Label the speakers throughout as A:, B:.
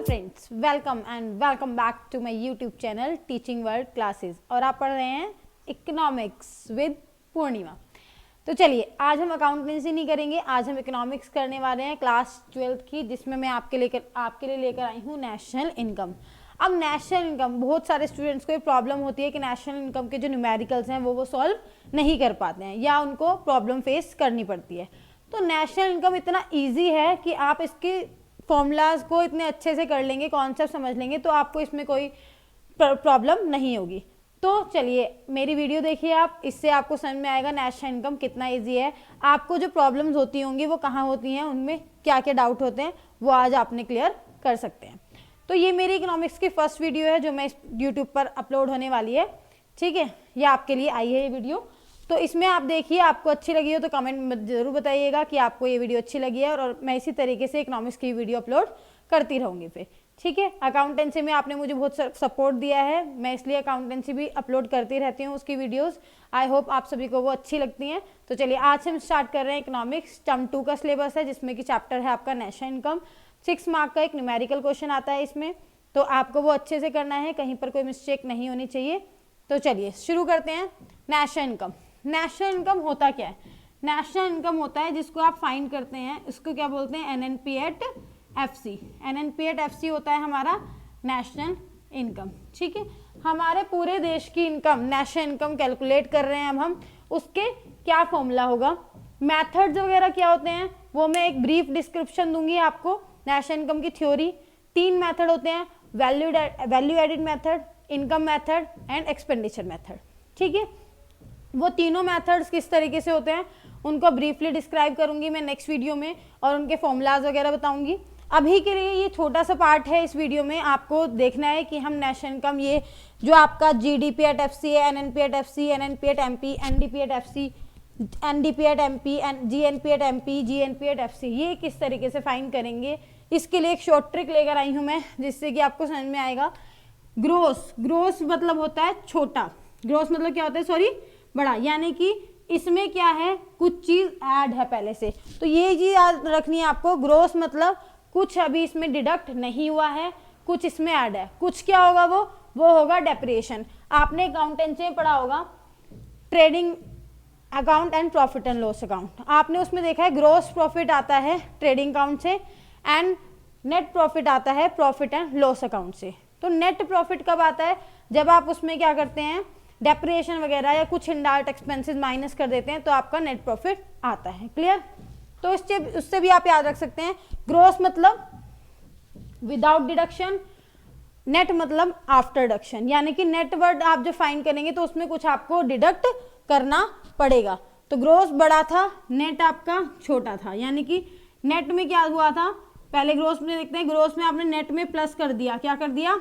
A: Friends, welcome and welcome back to my YouTube channel teaching world classes. और आप पढ़ रहे हैं इकोनॉमिक्स विद पूर्णिमा। तो चलिए, आज हम अकाउंटेंसी नहीं करेंगे, आज हम इकोनॉमिक्स करने वाले हैं क्लास 12th की, जिसमें मैं आपके लिए लेकर आई हूँ नेशनल इनकम। अब नेशनल इनकम, बहुत सारे स्टूडेंट्स को ये प्रॉब्लम होती है कि नेशनल इनकम के जो न्यूमेरिकल्स हैं वो सॉल्व नहीं कर पाते हैं या उनको प्रॉब्लम फेस करनी पड़ती है। तो नेशनल इनकम इतना ईजी है कि आप इसके फॉर्मूलाज को इतने अच्छे से कर लेंगे, कॉन्सेप्ट समझ लेंगे, तो आपको इसमें कोई प्रॉब्लम नहीं होगी। तो चलिए मेरी वीडियो देखिए आप, इससे आपको समझ में आएगा नेशनल इनकम कितना इजी है। आपको जो प्रॉब्लम्स होती होंगी वो कहाँ होती हैं, उनमें क्या क्या डाउट होते हैं, वो आज आपने क्लियर कर सकते हैं। तो ये मेरी इकोनॉमिक्स की फर्स्ट वीडियो है जो मैं यूट्यूब पर अपलोड होने वाली है, ठीक है। ये आपके लिए आई है ये वीडियो, तो इसमें आप देखिए, आपको अच्छी लगी हो तो कमेंट में जरूर बताइएगा कि आपको ये वीडियो अच्छी लगी है, और मैं इसी तरीके से इकोनॉमिक्स की वीडियो अपलोड करती रहूँगी फिर, ठीक है। अकाउंटेंसी में आपने मुझे बहुत सपोर्ट दिया है, मैं इसलिए अकाउंटेंसी भी अपलोड करती रहती हूँ उसकी वीडियोस। आई होप आप सभी को वो अच्छी लगती हैं। तो चलिए आज हम स्टार्ट कर रहे हैं इकोनॉमिक्स। टर्म 2 का सिलेबस है, जिसमें कि चैप्टर है आपका नेशनल इनकम। 6 मार्क का एक न्यूमेरिकल क्वेश्चन आता है इसमें, तो आपको वो अच्छे से करना है, कहीं पर कोई मिस्टेक नहीं होनी चाहिए। तो चलिए शुरू करते हैं। नेशनल इनकम, नेशनल इनकम होता क्या है? नेशनल इनकम होता है जिसको आप फाइंड करते हैं, इसको क्या बोलते हैं? NNP at FC. NNP at FC होता है हमारा नेशनल इनकम, ठीक है। हमारे पूरे देश की इनकम, नेशनल इनकम कैलकुलेट कर रहे हैं अब हम, उसके क्या फॉर्मूला होगा, मेथड्स वगैरह क्या होते हैं, वो मैं एक ब्रीफ डिस्क्रिप्शन दूंगी आपको। नेशनल इनकम की थ्योरी, 3 मेथड होते हैं, value added method, income method and expenditure method, ठीक है। वो तीनों मेथड्स किस तरीके से होते हैं उनको ब्रीफली डिस्क्राइब करूंगी मैं नेक्स्ट वीडियो में, और उनके फॉर्मूलाज वगैरह बताऊंगी। अभी के लिए ये छोटा सा पार्ट है, इस वीडियो में आपको देखना है कि हम नेशनल इनकम, ये जो आपका जीडीपी एट एफसी है, NNP at FC, NNP at MP, NDP at FC, NDP at MP, GNP at MP, GNP at FC, ये किस तरीके से फाइंड करेंगे। इसके लिए एक शॉर्ट ट्रिक लेकर आई हूँ मैं, जिससे कि आपको समझ में आएगा। ग्रोस, ग्रोस मतलब होता है छोटा, ग्रोस मतलब क्या होता है, सॉरी, बड़ा, यानी कि इसमें क्या है, कुछ चीज ऐड है पहले से, तो ये चीज याद रखनी है आपको। ग्रोस मतलब कुछ अभी इसमें डिडक्ट नहीं हुआ है, कुछ इसमें ऐड है। कुछ क्या होगा, वो होगा डेप्रिएशन। आपने अकाउंटेंसी में पढ़ा होगा trading account and profit and loss account, आपने उसमें देखा है ग्रोस प्रॉफिट आता है ट्रेडिंग अकाउंट से एंड नेट प्रॉफिट आता है प्रॉफिट एंड लॉस अकाउंट से। तो नेट प्रॉफिट कब आता है? जब आप उसमें क्या करते हैं, डेप्रिएशन वगैरह या कुछ इनडायरेक्ट एक्सपेंसेस माइनस कर देते हैं, तो आपका नेट प्रॉफिट आता है। क्लियर? तो उससे भी आप याद रख सकते हैं, ग्रोस मतलब विदाउट डिडक्शन, नेट मतलब आफ्टर डिडक्शन, यानी कि नेट वर्ड आप जो फाइंड करेंगे तो उसमें कुछ आपको डिडक्ट करना पड़ेगा। तो ग्रोस बड़ा था, नेट आपका छोटा था, यानी कि नेट में क्या हुआ था, पहले ग्रोस में देखते हैं। ग्रोस में आपने नेट में प्लस कर दिया, क्या कर दिया,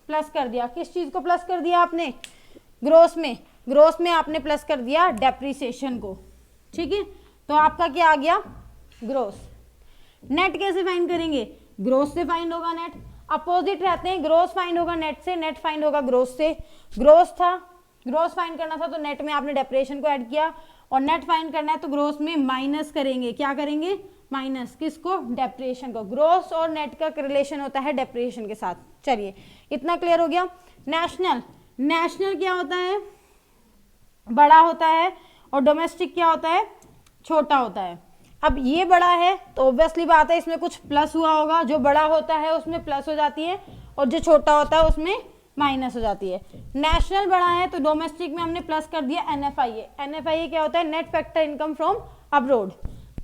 A: प्लस कर दिया। किस चीज को प्लस कर दिया आपने? ग्रोस में आपने प्लस कर दिया डेप्रिसिएशन को, ठीक है। तो आपका क्या आ गया, ग्रोस। नेट कैसे फाइंड करेंगे? ग्रोस से फाइंड होगा नेट, अपोजिट रहते हैं, ग्रोस फाइंड होगा नेट से, नेट फाइंड होगा ग्रोस से। ग्रोस था, ग्रोस फाइंड करना था तो नेट में आपने डेप्रिसिएशन को ऐड किया, और नेट फाइंड करना है तो ग्रोस में माइनस करेंगे। क्या करेंगे? माइनस, किसको? डेप्रिसिएशन को। ग्रोस और नेट का रिलेशन होता है डेप्रिसिएशन के साथ। चलिए इतना क्लियर हो गया। नेशनल, नेशनल क्या होता है, बड़ा होता है, और डोमेस्टिक क्या होता है, छोटा होता है। अब ये बड़ा है तो ऑब्वियसली बात है इसमें कुछ प्लस हुआ होगा, जो बड़ा होता है उसमें प्लस हो जाती है, और जो छोटा होता है उसमें माइनस हो जाती है। नेशनल बड़ा है तो डोमेस्टिक में हमने प्लस कर दिया एनएफआईए। एनएफआईए क्या होता है, net factor income from abroad,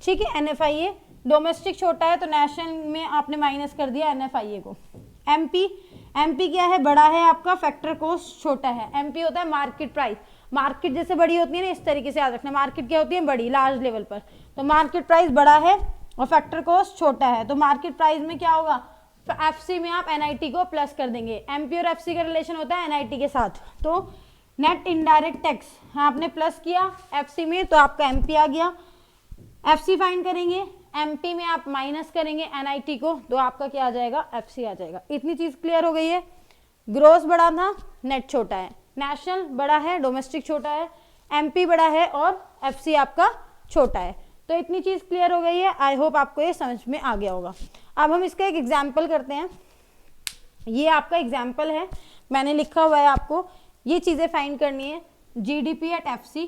A: ठीक है, एनएफआईए। डोमेस्टिक छोटा है तो नेशनल में आपने माइनस कर दिया एनएफआईए को। एमपी, एमपी क्या है, बड़ा है आपका, फैक्टर कॉस्ट छोटा है। एमपी होता है मार्केट प्राइस, मार्केट जैसे बड़ी होती है ना, इस तरीके से याद रखना, मार्केट क्या होती है, बड़ी, लार्ज लेवल पर। तो मार्केट प्राइस बड़ा है और फैक्टर कॉस्ट छोटा है, तो मार्केट प्राइस में क्या होगा, एफसी में आप एनआईटी को प्लस कर देंगे। एमपी और एफसी का रिलेशन होता है एनआईटी के साथ, तो नेट इनडायरेक्ट टैक्स आपने प्लस किया एफसी में, तो आपका एमपी आ गया। एफसी फाइंड करेंगे, एमपी में आप माइनस करेंगे एनआईटी को, तो आपका क्या आ जाएगा, एफसी आ जाएगा। इतनी चीज क्लियर हो गई है। ग्रोस बड़ा था, नेट छोटा है। नेशनल बड़ा है, डोमेस्टिक छोटा है। एमपी बड़ा है और एफसी आपका छोटा है। तो इतनी चीज क्लियर हो गई है। आई होप आपको ये समझ में आ गया होगा। अब हम इसका एक एग्जाम्पल करते हैं। ये आपका एग्जाम्पल है, मैंने लिखा हुआ है, आपको ये चीज़ें फाइंड करनी है। GDP at FC,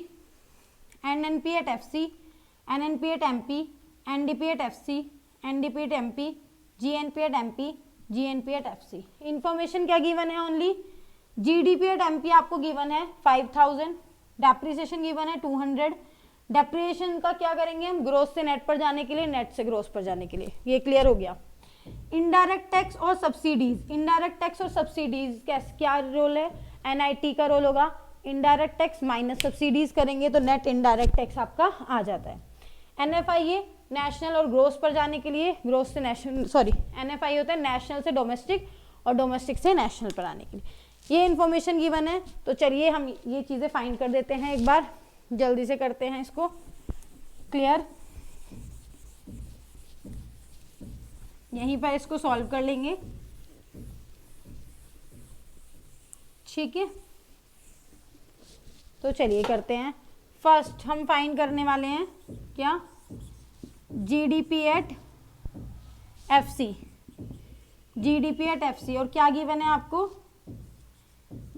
A: NNP at FC, NNP at MP, NDP at FC, NDP at MP, GNP at MP, GNP at FC. Information क्या गिवन है? ओनली जीडीपी एट एमपी आपको गिवन है 5000, डेप्रिसिएशन गिवन है 200। Depreciation का क्या करेंगे हम? Gross से नेट पर जाने के लिए, नेट से ग्रोस पर जाने के लिए। ये क्लियर हो गया। इनडायरेक्ट टैक्स और सब्सिडीज, इनडायरेक्ट टैक्स और सब्सिडीज क्या रोल है? एनआईटी का रोल होगा। इनडायरेक्ट टैक्स माइनस सब्सिडीज करेंगे तो नेट इनडायरेक्ट टैक्स आपका आ जाता है। एनएफआईए नेशनल और ग्रोस पर जाने के लिए, ग्रोस से नेशनल, सॉरी एनएफआई होता है नेशनल से डोमेस्टिक और डोमेस्टिक से नेशनल पर आने के लिए। ये इन्फॉर्मेशन गिवन है, तो चलिए हम ये चीज़ें फाइंड कर देते हैं, एक बार जल्दी से करते हैं इसको क्लियर। यहीं पर इसको सॉल्व कर लेंगे, ठीक है। तो चलिए करते हैं। फर्स्ट हम फाइंड करने वाले हैं क्या? GDP at FC, GDP at FC, और क्या गिवन है आपको?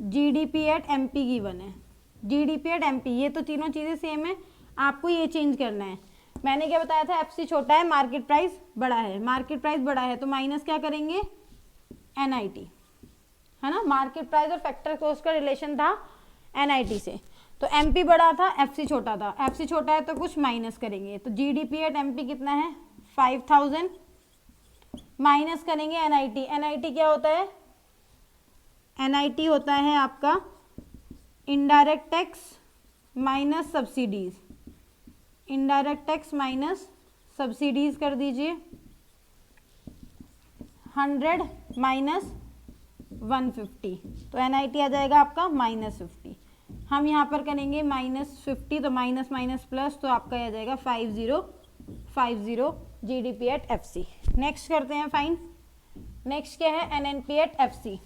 A: जीडीपी एट एमपी गिवन है। जीडीपी एट एमपी, ये तो तीनों चीज़ें सेम है, आपको ये चेंज करना है। मैंने क्या बताया था? एफसी छोटा है, मार्केट प्राइस बड़ा है, मार्केट प्राइस बड़ा है तो माइनस क्या करेंगे? एनआईटी, है ना। मार्केट प्राइस और फैक्टर कॉस्ट का रिलेशन था एनआईटी से, तो एमपी बड़ा था, एफसी छोटा था। एफसी छोटा है तो कुछ माइनस करेंगे, तो जीडीपी एट एमपी कितना है? 5000, माइनस करेंगे एनआईटी। एनआईटी क्या होता है? एनआईटी होता है आपका indirect tax minus subsidies, indirect tax minus subsidies कर दीजिए। 100 माइनस 150, तो एनआईटी आ जाएगा आपका -50। हम यहाँ पर करेंगे -50, तो माइनस माइनस प्लस, तो आपका आ जाएगा 5050 जीडीपी एट एफसी। नेक्स्ट करते हैं फाइन। नेक्स्ट क्या है? NNP at FC.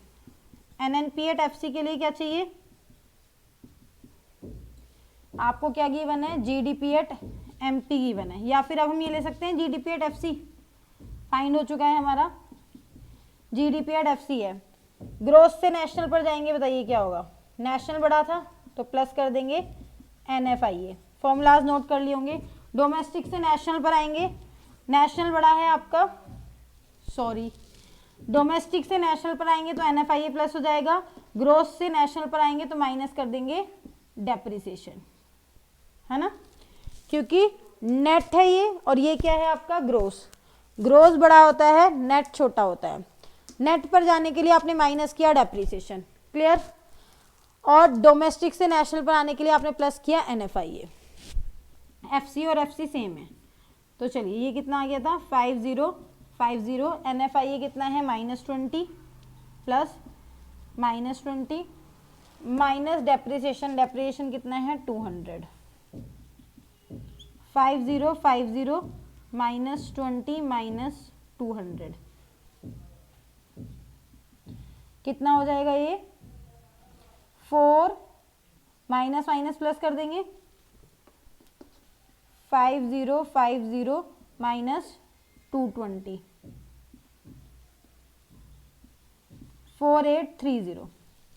A: NNP at FC के लिए क्या चाहिए आपको? क्या गिवन है? जीडीपी एट एमपी गिवन है, या फिर अब हम ये ले सकते हैं जीडीपी एट एफसी। फाइंड हो चुका है हमारा, जीडीपी एट एफसी है। ग्रोस से नेशनल पर जाएंगे, बताइए क्या होगा? नेशनल बड़ा था तो प्लस कर देंगे एनएफआईए। फॉर्मूलाज नोट कर लिए होंगे। डोमेस्टिक से नेशनल पर आएंगे, नेशनल बड़ा है आपका, सॉरी डोमेस्टिक से नेशनल पर आएंगे तो एनएफआईए प्लस हो जाएगा। ग्रोस से नेशनल पर आएंगे तो माइनस कर देंगे डेप्रिसिएशन, है ना, क्योंकि नेट है ये, और ये क्या है आपका? ग्रोस। ग्रोस बड़ा होता है, नेट छोटा होता है। नेट पर जाने के लिए आपने माइनस किया डेप्रिसिएशन, क्लियर। और डोमेस्टिक से नेशनल पर आने के लिए आपने प्लस किया एनएफआईए। एफसी और एफसी सेम है, तो चलिए ये कितना आ गया था? 5050। एनएफआईए कितना है? -20 प्लस -20 माइनस डेप्रिसिएशन, डेप्रिसिएशन कितना है? 200। 5050 -20 माइनस 200 कितना हो जाएगा? ये 4 माइनस माइनस प्लस कर देंगे। 5050 माइनस 220 4830,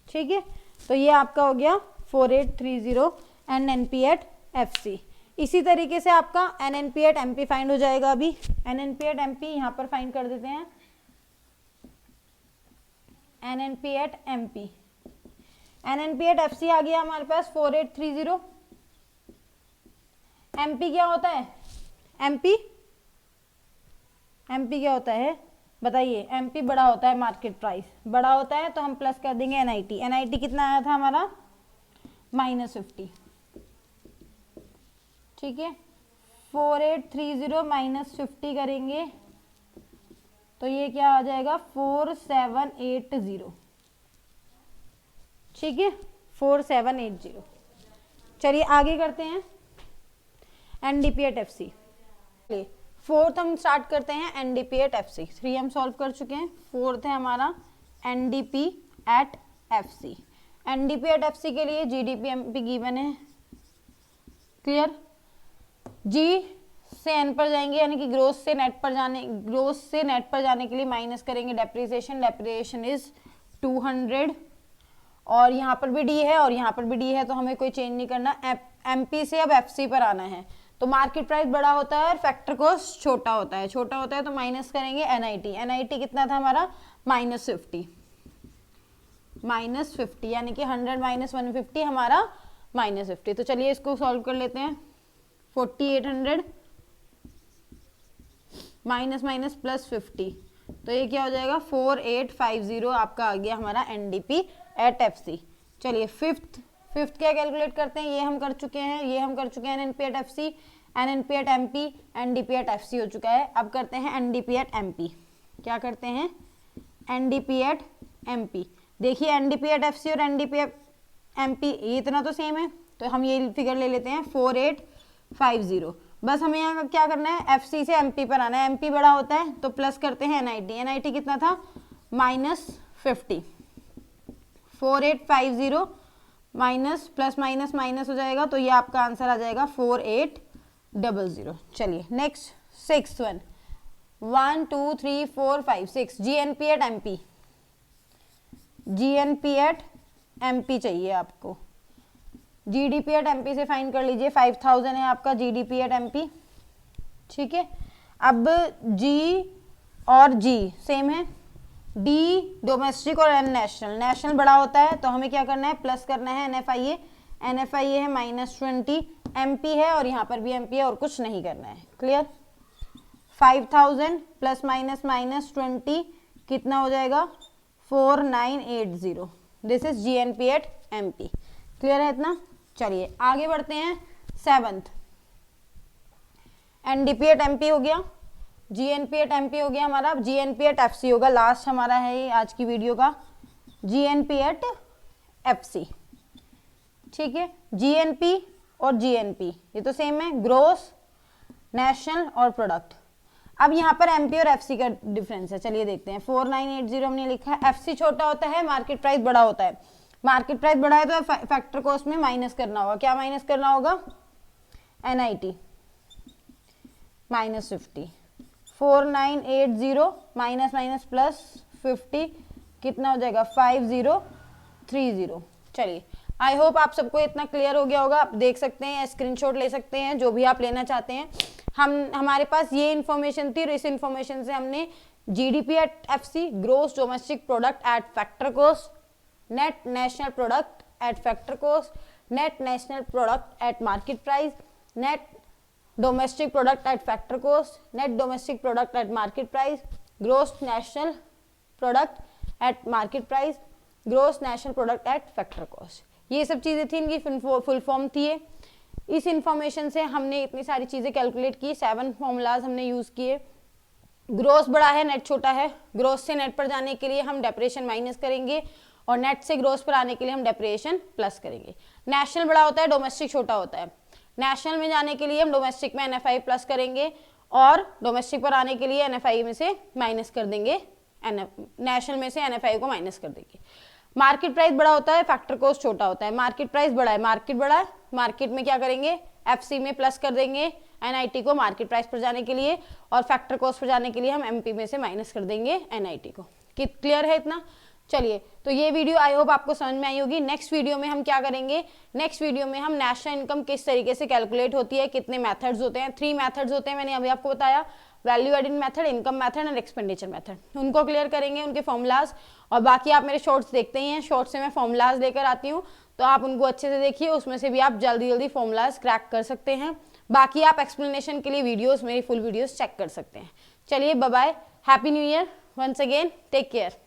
A: ठीक है। तो ये आपका हो गया 4830 एनएनपी एट एफसी। इसी तरीके से आपका एनएनपी एट एमपी फाइंड हो जाएगा। अभी एनएनपी एट एमपी यहाँ पर फाइंड कर देते हैं। NNP at MP, NNP at FC आ गया हमारे पास 4830। एमपी क्या होता है? एमपी क्या होता है बताइए? एमपी बड़ा होता है, मार्केट प्राइस बड़ा होता है, तो हम प्लस कर देंगे एनआईटी। एनआईटी कितना आया था हमारा? -50, ठीक है। 4830 माइनस 50 करेंगे तो ये क्या आ जाएगा? 4780, ठीक है, 4780। चलिए आगे करते हैं एनडीपी एट एफसी। फोर्थ हम स्टार्ट करते हैं एनडीपी एट एफसी। 3 हम सॉल्व कर चुके हैं, फोर्थ है हमारा NDP at FC. NDP at FC के लिए जीडीपी एमपी गिवन है, क्लियर। जी से एन पर जाएंगे, यानी कि ग्रोस से नेट पर जाने के लिए माइनस करेंगे डेप्रिसिएशन इज 200, और यहाँ पर भी डी है और यहाँ पर भी डी है, तो हमें कोई चेंज नहीं करना। एमपी से अब एफसी पर आना है, तो मार्केट प्राइस बड़ा होता है और फैक्टर कॉस्ट छोटा होता है तो माइनस करेंगे एनआईटी कितना था हमारा -50, यानी कि 100 - 150 हमारा -50। तो चलिए इसको सॉल्व कर लेते हैं। 4800 माइनस प्लस 50, तो ये क्या हो जाएगा 4850 आपका आ गया हमारा एनडीपी एट एफसी। चलिए फिफ्थ क्या कैलकुलेट करते हैं, ये हम कर चुके हैं NNP at FC, NNP at MP, NDP at FC हो चुका है। अब करते हैं एनडीपी एट एमपी। क्या करते हैं एनडीपी एट एमपी। देखिए एनडीपी एट एफसी और एनडीपी एट एमपी ये इतना तो सेम है, तो हम ये फिगर ले लेते हैं 4850। बस हमें यहाँ क्या करना है एफसी से एमपी पर आना है, एमपी बड़ा होता है तो प्लस करते हैं एनआईटी कितना था -50। 4850 माइनस प्लस माइनस माइनस हो जाएगा, तो ये आपका आंसर आ जाएगा 4800। चलिए next 6th one 1 2 3 4 5 6 GNP at MP चाहिए आपको। जीडीपी एट एमपी से फाइन कर लीजिए, 5000 है आपका जीडीपी एट एमपी। ठीक है, अब जी और जी सेम है, डी डोमेस्टिक और एन नेशनल बड़ा होता है, तो हमें क्या करना है प्लस करना है एनएफआईए है -20, एमपी है और यहाँ पर भी एमपी है और कुछ नहीं करना है। क्लियर। 5000 प्लस माइनस -20 कितना हो जाएगा 4980। This is GNP at MP. Clear है इतना। चलिए आगे बढ़ते हैं 7th। एनडीपी एट एमपी हो गया, जीएनपी एट एमपी हो गया हमारा। अब जीएनपी एट एफसी होगा, लास्ट हमारा है ये आज की वीडियो का, जीएनपी एट एफसी। ठीक है, जीएनपी और जीएनपी ये तो सेम है, ग्रोस नेशनल और प्रोडक्ट। अब यहाँ पर एमपी और एफसी का डिफरेंस है, चलिए देखते हैं। 4980 हमने लिखा है, एफसी छोटा होता है, मार्केट प्राइस बड़ा होता है। मार्केट प्राइस बड़ा है तो फैक्टर कॉस्ट में माइनस करना होगा। क्या माइनस करना होगा एनआईटी -50। 4980 माइनस प्लस 50 कितना हो जाएगा 5030। चलिए आई होप आप सबको इतना क्लियर हो गया होगा। आप देख सकते हैं, स्क्रीनशॉट ले सकते हैं, जो भी आप लेना चाहते हैं। हमारे पास ये इन्फॉर्मेशन थी और इस इन्फॉर्मेशन से हमने GDP at FC, gross domestic product at factor cost, net national product at factor cost, net national product at market price, net domestic product at factor cost, net domestic product at market price, gross national product at market price, gross national product at factor cost. ये सब चीज़ें थी, इनकी full form थी ये। इस information से हमने इतनी सारी चीज़ें कैलकुलेट की, 7 फॉर्मूलाज हमने यूज़ किए। ग्रोस बड़ा है, नेट छोटा है। ग्रोस से नेट पर जाने के लिए हम डेप्रिसिएशन माइनस करेंगे और नेट से ग्रोस पर आने के लिए हम डेप्रिसिएशन प्लस करेंगे। नेशनल बड़ा होता है, डोमेस्टिक छोटा होता है। नेशनल में जाने के लिए हम डोमेस्टिक में एनएफआई प्लस करेंगे और डोमेस्टिक पर आने के लिए एनएफआई में से माइनस कर देंगे, नेशनल में से एनएफआई को माइनस कर देंगे। मार्केट प्राइस बड़ा होता है, फैक्टर कॉस्ट छोटा होता है। मार्केट प्राइस बड़ा है, मार्केट में क्या करेंगे एफसी में प्लस कर देंगे एनआईटी को मार्केट प्राइस पर जाने के लिए, और फैक्टर कॉस्ट पर जाने के लिए हम एमपी में से माइनस कर देंगे एनआईटी को। क्लियर है इतना। चलिए तो ये वीडियो आई होप आपको समझ में आई होगी। नेक्स्ट वीडियो में हम क्या करेंगे, नेक्स्ट वीडियो में हम नेशनल इनकम किस तरीके से कैलकुलेट होती है, कितने मेथड्स होते हैं। 3 मेथड्स होते हैं, मैंने अभी आपको बताया, value adding method, income method और एक्सपेंडिचर मेथड। उनको क्लियर करेंगे, उनके फॉर्मूलाज। और बाकी आप मेरे शॉर्ट्स देखते ही हैं, शॉर्ट्स से मैं फॉर्मूलाज लेकर आती हूँ, तो आप उनको अच्छे से देखिए, उसमें से भी आप जल्दी जल्दी फॉर्मूलाज क्रैक कर सकते हैं। बाकी आप एक्सप्लेनेशन के लिए वीडियोस, मेरी फुल वीडियोस चेक कर सकते हैं। चलिए bye bye, happy new year once again, take care.